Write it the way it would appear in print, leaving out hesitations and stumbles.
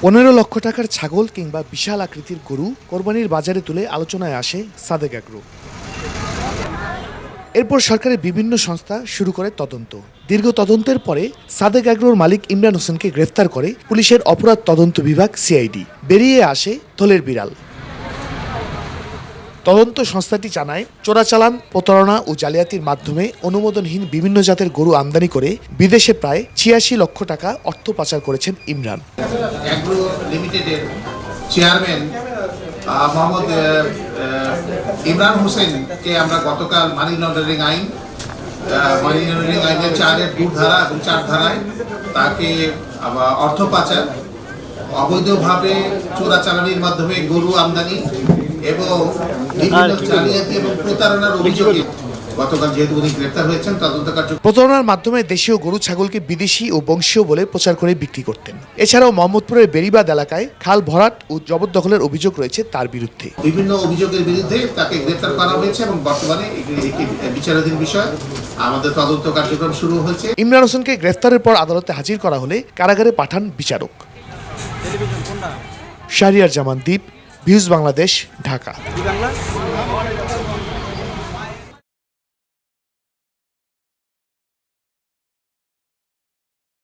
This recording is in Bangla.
15 লক্ষ টাকার ছাগল কিংবা বিশাল আকৃতির গরু কোরবানির বাজারে তুলে আলোচনায় আসে সাদেক অ্যাগ্রো। এরপর সরকারের বিভিন্ন সংস্থা শুরু করে তদন্ত। দীর্ঘ তদন্তের পরে সাদেক অ্যাগ্রোর মালিক ইমরান হোসেনকে গ্রেফতার করে পুলিশের অপরাধ তদন্ত বিভাগ সিআইডি। বেরিয়ে আসে থলের বিড়াল। তদন্ত সংস্থাটি জানায়, চোরাচালান, প্রতারণা ও জালিয়াতির মাধ্যমে অনুমোদনহীন বিভিন্ন জাতের গরু আমদানি করে বিদেশে প্রায় 86 লক্ষ টাকা অর্থ পাচার করেছেন ইমরান। অ্যাগ্রো লিমিটেডের চেয়ারম্যান মোহাম্মদ ইমরান হোসেনকে আমরা গতকাল মানি লন্ডারিং আইনের 4-2 ধারা এবং 4 ধারায় তাকে অর্থ পাচার, অবৈধভাবে চোরাচালানির মাধ্যমে গরু আমদানি এবং বিভিন্ন জালিয়াতি এবং প্রতারণার অভিযোগে গতকাল যেহেতু উনি গ্রেফতার হয়েছেন, তদন্ত কার্য প্রতারণার মাধ্যমে দেশীয় গরু ছাগলকে বিদেশি ও বংশীয় বলে প্রচার করে বিক্রি করতেন। এছাড়াও মোহাম্মদপুরের বেড়িবাঁধ এলাকায় খাল ভরাট ও জবরদখলের অভিযোগ রয়েছে তার বিরুদ্ধে। বিভিন্ন অভিযোগের বিরুদ্ধে তাকে গ্রেফতার করা হয়েছে এবং বর্তমানে একটি বিচারাধীন বিষয়, আমাদের তদন্ত কার্যক্রম শুরু হয়েছে। ইমরান হোসেনকে গ্রেফতারের পর আদালতে হাজির করা হলে কারাগারে পাঠান বিচারক। শাহরিয়ার জামান দ্বীপ, ভিউজ বাংলাদেশ, ঢাকা।